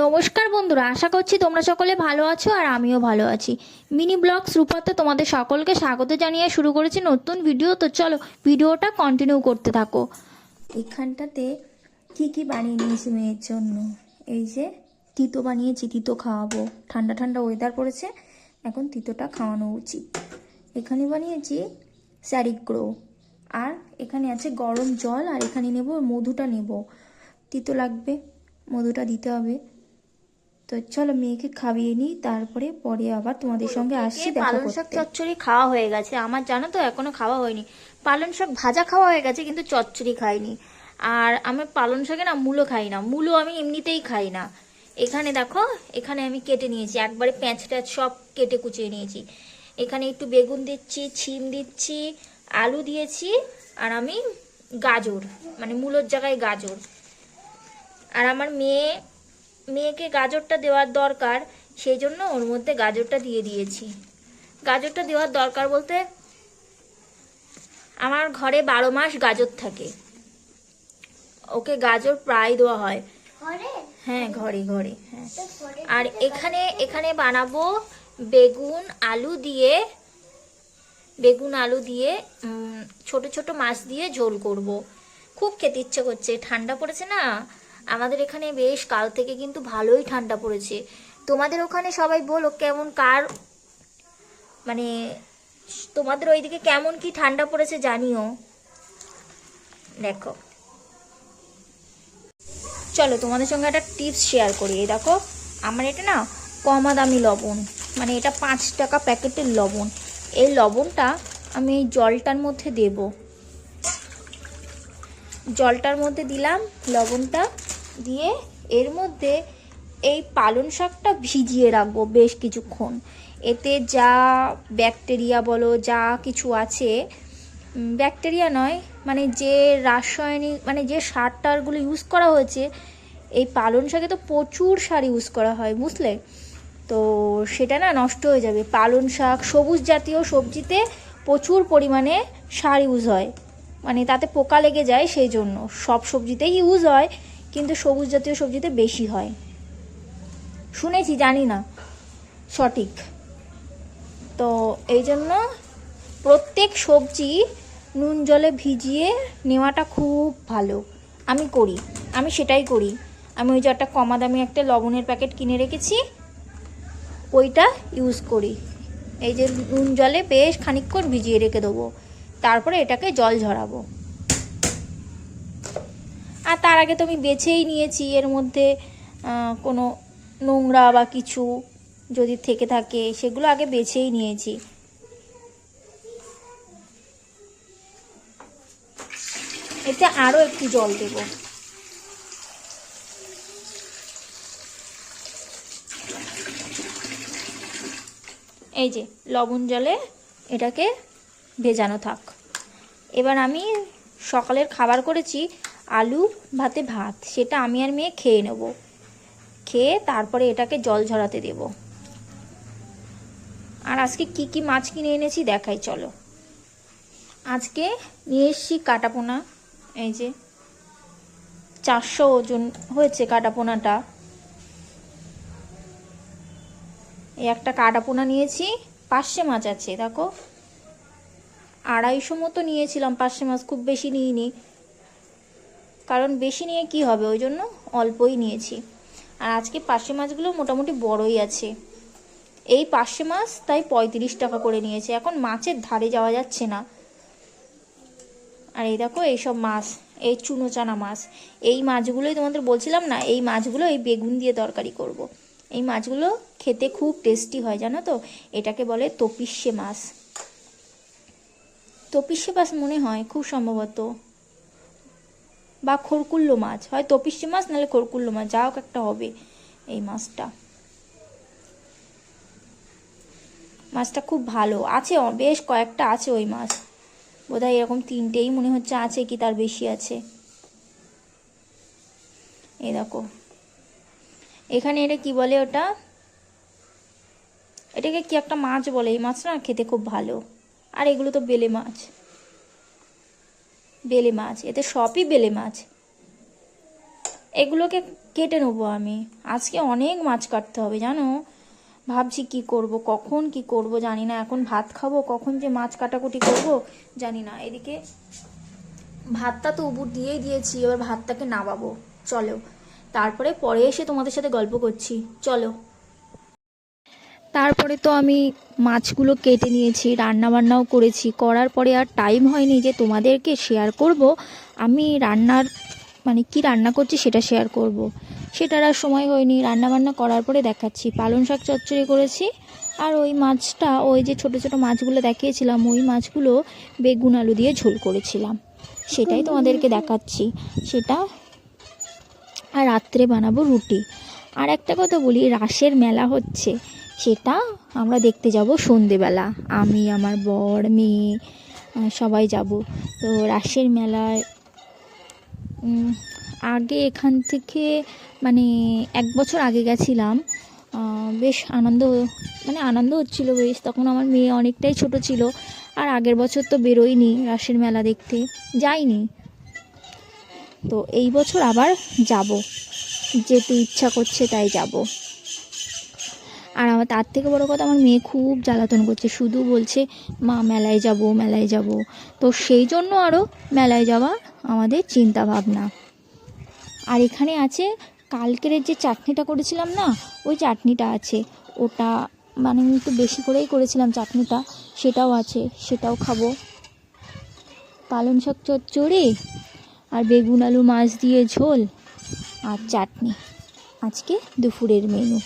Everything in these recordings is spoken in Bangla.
নমস্কার বন্ধুরা, আশা করছি তোমরা সকলে ভালো আছো আর আমিও ভালো আছি। মিনি ব্লগস রূপাতে তোমাদের সকলকে স্বাগত জানিয়ে শুরু করেছি নতুন ভিডিও। তো চলো ভিডিওটা কন্টিনিউ করতে থাকো। এখানটাতে কি কি বানিয়ে নিয়েছি মেয়ের জন্য, এই যে তিতো বানিয়েছি, তিতো খাওয়াবো। ঠান্ডা ঠান্ডা ওয়েদার পড়েছে, এখন তিতোটা খাওয়ানো উচিত। এখানে বানিয়েছি স্যারিগ্রো, আর এখানে আছে গরম জল, আর এখানে নেব মধুটা, নেব তিতো লাগবে, মধুটা দিতে হবে। তো চলো মেয়েকে খাইয়ে নিই, তারপরে পরে আবার তোমাদের সঙ্গে আসছি দেখা করতে। পালং শাক চচ্চড়ি খাওয়া হয়ে গেছে আমার, জানো তো এখনো খাওয়া হয়নি। পালং শাক ভাজা খাওয়া হয়ে গেছে, কিন্তু চচ্চড়ি খাইনি। আর আমি পালং শাকে না মূলো খাই না, মূলো আমি এমনিতেই খাই না। এখানে দেখো, এখানে আমি কেটে নিয়েছি, একবারে প্যাঁচ ট্যাঁচ সব কেটে কুচিয়ে নিয়েছি। এখানে একটু বেগুন দিচ্ছি, ছিম দিচ্ছি, আলু দিয়েছি, আর আমি গাজর, মানে মূলোর জায়গায় গাজর। আর আমার মেয়েকে গাজরটা দেওয়ার দরকার, সেই জন্য ওর মধ্যে গাজরটা দিয়ে দিয়েছি। গাজরটা দেওয়ার দরকার বলতে, আমার ঘরে 12 মাস গাজর থাকে, ওকে গাজর প্রায় দেওয়া হয়। হ্যাঁ, ঘরে ঘরে, হ্যাঁ। আর এখানে বানাবো বেগুন আলু দিয়ে ছোট ছোট মাছ দিয়ে ঝোল করব। খুব খেতে ইচ্ছে করছে, ঠান্ডা পড়েছে না আমাদের এখানে, বেশ কাল থেকে কিন্তু ভালোই ঠান্ডা পড়েছে। তোমাদের ওখানে সবাই বলো কেমন, মানে তোমাদের ওইদিকে কেমন কি ঠান্ডা পড়েছে জানিও। দেখো, চলো তোমাদের সঙ্গে একটা টিপস শেয়ার করি। এই দেখো, আমার এটা না কমা দামি লবণ, মানে এটা 5 টাকা প্যাকেটের লবণ। এই লবণটা আমি এই জলটার মধ্যে দেব, জলটার মধ্যে দিলাম লবণটা দিয়ে, এর মধ্যে এই পালং শাকটা ভিজিয়ে রাখবো বেশ কিছুক্ষণ। এতে যা ব্যাকটেরিয়া বলো, যা কিছু আছে, ব্যাকটেরিয়া নয়, মানে যে রাসায়নিক, মানে যে সার টারগুলো ইউজ করা হয়েছে, এই পালং শাকে তো প্রচুর সার ইউজ করা হয়, বুঝলে তো, সেটা না নষ্ট হয়ে যাবে। পালং শাক সবুজ জাতীয় সবজিতে প্রচুর পরিমাণে সার ইউজ হয়, মানে তাতে পোকা লেগে যায়, সেই জন্য সব সবজিতেই ইউজ হয়, কিন্তু সবুজ জাতীয় সবজিতে বেশি হয় শুনেছি, জানি না সঠিক। তো এই জন্য প্রত্যেক সবজি নুন জলে ভিজিয়ে নেওয়াটা খুব ভালো। আমি সেটাই করি। আমি ওই যে একটা কমা দামি একটা লবণের প্যাকেট কিনে রেখেছি, ওইটা ইউজ করি। এই যে নুন জলে বেশ খানিকক্ষণ ভিজিয়ে রেখে দেবো, তারপরে এটাকে জল ঝরাবো। আর তার আগে তো আমি বেছেই নিয়েছি এর মধ্যে কোনো নোংরা বা কিছু যদি থেকে থাকে, সেগুলো আগে বেছেই নিয়েছি। এতে আরও একটু জল দেব। এই যে লবণ জলে এটাকে ভেজানো থাক। এবার আমি সকালের খাবার করেছি আলু ভাতে ভাত, সেটা আমি আর মেয়ে খেয়ে নেব। খেয়ে তারপরে এটাকে জল ঝরাতে দেব। আর আজকে কি কি মাছ কিনে এনেছি দেখাই, চলো। আজকে নিয়ে এসেছি কাটাপোনা, এই যে 400 ওজন হয়েছে কাটাপোনাটা। এই একটা কাটাপোনা নিয়েছি, পার্শে মাছ আছে দেখো, 250 মতো নিয়েছিলাম পার্শে মাছ, খুব বেশি নিইনি, কারণ বেশি নিয়ে কি হবে, ওই জন্য অল্পই নিয়েছি। আর আজকে পার্শে মাছগুলো মোটামুটি বড়ই আছে। এই পার্শে মাছ তাই 35 টাকা করে নিয়েছে, এখন মাছের ধারে যাওয়া যাচ্ছে না। আর এই দেখো এইসব মাছ, এই চুনোচানা মাছ, এই মাছগুলোই তোমাদের বলছিলাম না, এই মাছগুলো এই বেগুন দিয়ে তরকারি করব। এই মাছগুলো খেতে খুব টেস্টি হয়, জানো তো, এটাকে বলে তপিস্যে মাছ। তপিস্যে মাছ মনে হয় খুব সম্ভবত, বা খড়কুল্লো মাছ হয়, তপিস্যে মাছ নাহলে খড়কুল্লো মাছ, যা হোক একটা হবে। এই মাছটা খুব ভালো আছে, বেশ কয়েকটা আছে ওই মাছ, বোধহয় এরকম 3টেই মনে হচ্ছে আছে, কি তার বেশি আছে। এই দেখো, এখানে এটা কি বলে, এটাকে কি একটা মাছ বলে, এই মাছ না খেতে খুব ভালো। আর এগুলো তো বেলে মাছ, এতে সবই বেলে মাছ। এগুলোকে কেটে নেবো আমি। আজকে অনেক মাছ কাটতে হবে জানো। ভাবছি কি করব, কখন কি করব জানি না। এখন ভাত খাবো, কখন যে মাছ কাটাকুটি করব জানি না। এদিকে ভাতটা তো উপর দিয়েই দিয়েছি, এবার ভাতটাকে নামাবো। চলো, তারপরে পরে এসে তোমাদের সাথে গল্প করছি। চলো। তারপরে তো আমি মাছগুলো কেটে নিয়েছি, রান্না বান্নাও করেছি। করার পরে আর টাইম হয়নি যে তোমাদেরকে শেয়ার করব আমি রান্নার মানে কি রান্না করছি সেটা শেয়ার করব। সেটার আর সময় হয়নি। রান্না বান্না করার পরে দেখাচ্ছি। পালং শাক চচ্চড়ি করেছি, আর ওই মাছটা, ওই যে ছোট ছোট মাছগুলো দেখিয়েছিলাম, ওই মাছগুলো বেগুন আলু দিয়ে ঝোল করেছিলাম, সেটাই তোমাদেরকে দেখাচ্ছি। সেটা আর রাত্রে বানাবো রুটি। আর একটা কথা বলি, রাসের মেলা হচ্ছে, সেটা আমরা দেখতে যাব সন্ধেবেলা। আমি, আমার বর, মেয়ে সবাই যাব। তো রাসের মেলায় আগে এখান থেকে মানে 1 বছর আগে গেছিলাম। বেশ আনন্দ হচ্ছিল বেশ। তখন আমার মেয়ে অনেকটাই ছোট ছিল। আর আগের বছর তো বেরোইনি রাসের মেলা দেখতে, যাইনি। তো এই বছর আবার যাব, যেতে ইচ্ছা করছে তাই যাব। আর আমার তার থেকে বড় কথা, আমার মেয়ে খুব জ্বালাতন করছে, শুধু বলছে মা মেলায় যাব মেলায় যাব। তো সেই জন্য আরও মেলায় যাওয়া আমাদের চিন্তা ভাবনা। আর এখানে আছে কালকের যে চাটনিটা করেছিলাম না, ওই চাটনিটা আছে। ওটা মানে আমি একটু বেশি করেই করেছিলাম চাটনিটা, সেটাও আছে, সেটাও খাবো। পালং শাক চচ্চড়ি আর বেগুন আলু মাছ দিয়ে ঝোল আর চাটনি আজকে দুপুরের মেনু।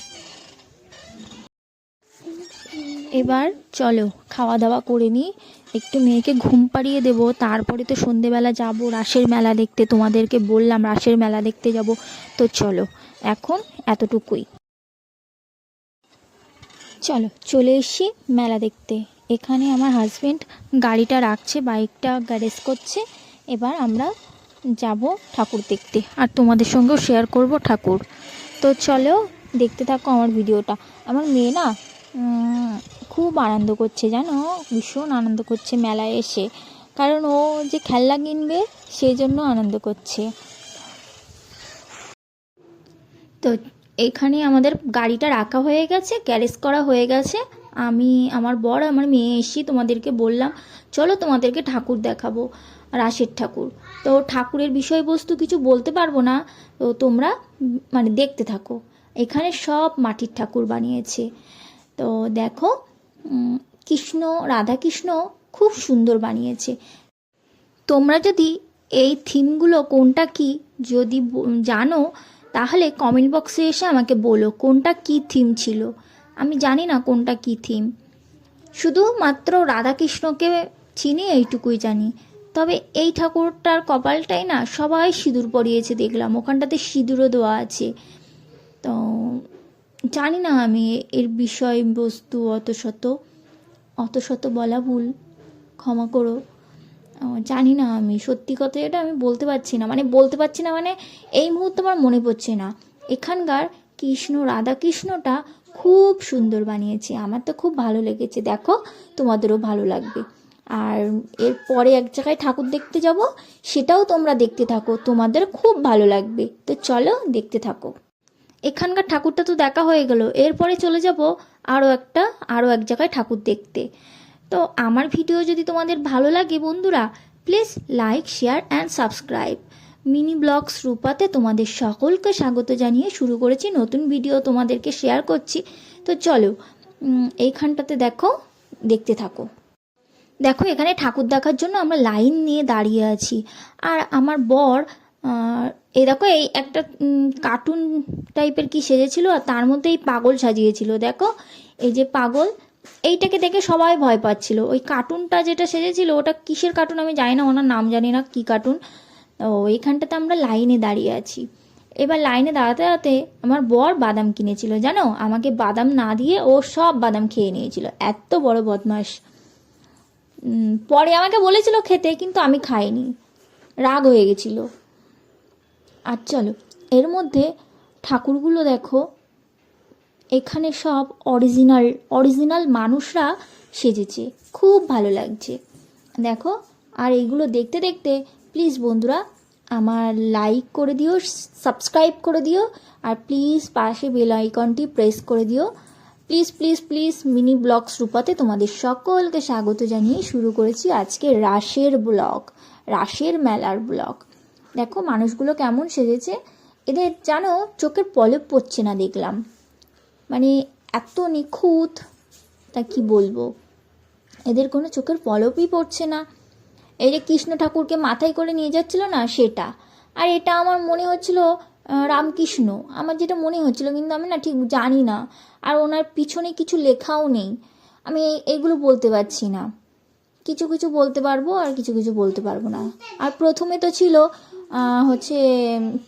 এবার চলো খাওয়া দাওয়া করে নিই, একটু মেয়েকে ঘুম পাড়িয়ে দেবো। তারপরে তো সন্ধেবেলা যাব রাসের মেলা দেখতে। তোমাদেরকে বললাম রাসের মেলা দেখতে যাব। তো চলো, এখন এতটুকুই। চলো, চলে এসছি মেলা দেখতে। এখানে আমার হাজবেন্ড গাড়িটা রাখছে, বাইকটা গ্যারেজ করছে। এবার আমরা যাব ঠাকুর দেখতে, আর তোমাদের সঙ্গেও শেয়ার করব ঠাকুর। তো চলো দেখতে থাকো আমার ভিডিওটা। আমার মেয়ে না খুব আনন্দ করছে জানো, ভীষণ আনন্দ করছে মেলায় এসে। কারণ ও যে খেলনা কিনবে সেই জন্য আনন্দ করছে। তো এখানে আমাদের গাড়িটা রাখা হয়ে গেছে, গ্যারেজ করা হয়ে গেছে। আমি, আমার বর, আমার মেয়ে এসেছি। তোমাদেরকে বললাম চলো তোমাদেরকে ঠাকুর দেখাবো, রাসের ঠাকুর। তো ঠাকুরের বিষয়বস্তু কিছু বলতে পারবো না, তো তোমরা মানে দেখতে থাকো। এখানে সব মাটির ঠাকুর বানিয়েছে। তো দেখো, কৃষ্ণ, রাধাকৃষ্ণ খুব সুন্দর বানিয়েছে। তোমরা যদি এই থিমগুলো কোনটা কি যদি জানো, তাহলে কমেন্ট বক্সে এসে আমাকে বলো কোনটা কি থিম ছিল। আমি জানি না কোনটা কি থিম, শুধুমাত্র রাধাকৃষ্ণকে চিনি, এইটুকুই জানি। তবে এই ঠাকুরটার কপালটাই না সবাই সিঁদুর পরিয়েছে দেখলাম, ওখানটাতে সিঁদুরও দেওয়া আছে। তো জানি না আমি এর বিষয়বস্তু অত শত বলা ভুল, ক্ষমা করো। জানি না, আমি সত্যি কথা এটা আমি বলতে পারছি না, মানে এই মুহূর্তে আমার মনে পড়ছে না। এখানকার কৃষ্ণ, রাধাকৃষ্ণটা খুব সুন্দর বানিয়েছে, আমার তো খুব ভালো লেগেছে। দেখো, তোমাদেরও ভালো লাগবে। আর এরপরে এক জায়গায় ঠাকুর দেখতে যাব, সেটাও তোমরা দেখতে থাকো, তোমাদের খুব ভালো লাগবে। তো চলো দেখতে থাকো। এখানকার ঠাকুরটা তো দেখা হয়ে গেল, এরপরে চলে যাব আরও এক জায়গায় ঠাকুর দেখতে। তো আমার ভিডিও যদি তোমাদের ভালো লাগে বন্ধুরা, please like, share and subscribe. Mini blogs রূপাতে তোমাদের সকলকে স্বাগত জানিয়ে শুরু করেছি নতুন ভিডিও, তোমাদেরকে শেয়ার করছি। তো চলো এইখানটাতে দেখো, দেখতে থাকো। দেখো, এখানে ঠাকুর দেখার জন্য আমরা লাইন নিয়ে দাঁড়িয়ে আছি। আর আমার বর এই দেখো, এই একটা কার্টুন টাইপের কি সেজেছিল, আর তার মধ্যে এই পাগল সাজিয়েছিল। দেখো, এই যে পাগল, এইটাকে দেখে সবাই ভয় পাচ্ছিল। ওই কার্টুনটা যেটা সেজেছিল ওটা কিসের কার্টুন আমি জানি না, ওনার নাম জানি না কি কার্টুন। ও এইখানটাতে আমরা লাইনে দাঁড়িয়ে আছি। এবার লাইনে দাঁড়াতে দাঁড়াতে আমার বর বাদাম কিনেছিল জানো, আমাকে বাদাম না দিয়ে ও সব বাদাম খেয়ে নিয়েছিল, এত বড় বদমাস। পরে আমাকে বলেছিল খেতে, কিন্তু আমি খাইনি, রাগ হয়ে গেছিল। আর চলো, এর মধ্যে ঠাকুরগুলো দেখো, এখানে সব অরিজিনাল মানুষরা সেজেছে, খুব ভালো লাগছে দেখো। আর এইগুলো দেখতে দেখতে প্লিজ বন্ধুরা আমার লাইক করে দিও, সাবস্ক্রাইব করে দিও, আর প্লিজ পাশে বেল আইকনটি প্রেস করে দিও। Please please please mini blogs রূপাতে তোমাদের সকলকে স্বাগত জানিয়ে শুরু করেছি আজকে রাসের ব্লগ, রাসের মেলার ব্লগ। দেখো মানুষগুলো কেমন সেজেছে, এদের জানো চোখের পলক পড়ছে না দেখলাম, মানে এত নিখুঁত, তা কি বলবো, এদের কোনো চোখের পলকই পড়ছে না। এই যে কৃষ্ণ ঠাকুরকে মাথায় করে নিয়ে যাচ্ছিল না সেটা, আর এটা আমার মনে হচ্ছিল রামকৃষ্ণ, আমার যেটা মনে হচ্ছিল, কিন্তু আমি না ঠিক জানি না, আর ওনার পিছনে কিছু লেখাও নেই। আমি এইগুলো বলতে পারছি না, কিছু কিছু বলতে পারবো আর কিছু কিছু বলতে পারবো না। আর প্রথমে তো ছিল হচ্ছে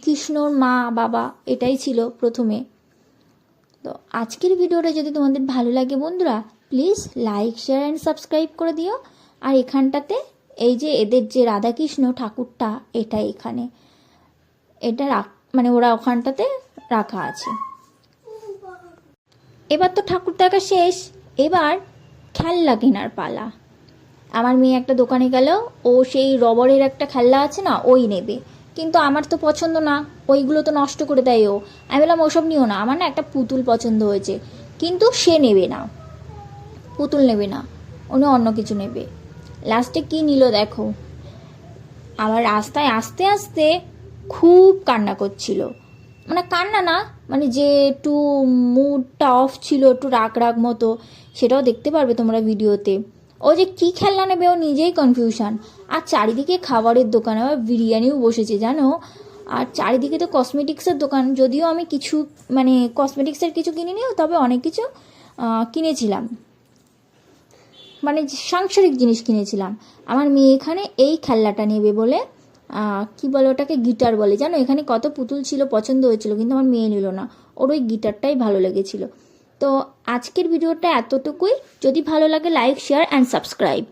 কৃষ্ণর মা বাবা, এটাই ছিল প্রথমে। তো আজকের ভিডিওটা যদি তোমাদের ভালো লাগে বন্ধুরা, please like share and subscribe করে দিও। আর এখানটাতে এই যে এদের যে রাধাকৃষ্ণ ঠাকুরটা, এটা এখানে এটা মানে ওরা ওখানটাতে রাখা আছে। এবার তো ঠাকুর দেখা শেষ, এবার খেলনা কেনার পালা। আমার মেয়ে একটা দোকানে গেল, ও সেই রবারের একটা খেলনা আছে না ওই নেবে, কিন্তু আমার তো পছন্দ না, ওইগুলো তো নষ্ট করে দেয় ও। আমি বললাম ওসব নিও না, আমার না একটা পুতুল পছন্দ হয়েছে, কিন্তু সে নেবে না, পুতুল নেবে না, উনি অন্য কিছু নেবে। লাস্টে কি নিল দেখো, আমার রাস্তায় আসতে আসতে খুব কান্না করছিল, মানে কান্না না, মানে যে একটু মুডটা অফ ছিল, একটু রাগ রাগ মতো, সেটাও দেখতে পারবে তোমরা ভিডিওতে। ও যে কী খেলনা নেবে ও নিজেই কনফিউশন। আর চারিদিকে খাবারের দোকান, আবার বিরিয়ানিও বসেছে জানো, আর চারিদিকে তো কসমেটিক্সের দোকান। যদিও আমি কিছু মানে কসমেটিক্সের কিছু কিনিনিও, তবে অনেক কিছু কিনেছিলাম, মানে সাংসারিক জিনিস কিনেছিলাম। আমার মেয়ে এখানে এই খেলনাটা নেবে বলে, কি বলে ওটাকে, গিটার বলে জানো, এখানে কত পুতুল ছিল পছন্দ হয়েছিল, কিন্তু আমার মেয়ে নিল না, ওর ওই গিটারটাই ভালো লেগেছিল। তো আজকের ভিডিওটা এতটুকুই, যদি ভালো লাগে লাইক শেয়ার অ্যান্ড সাবস্ক্রাইব।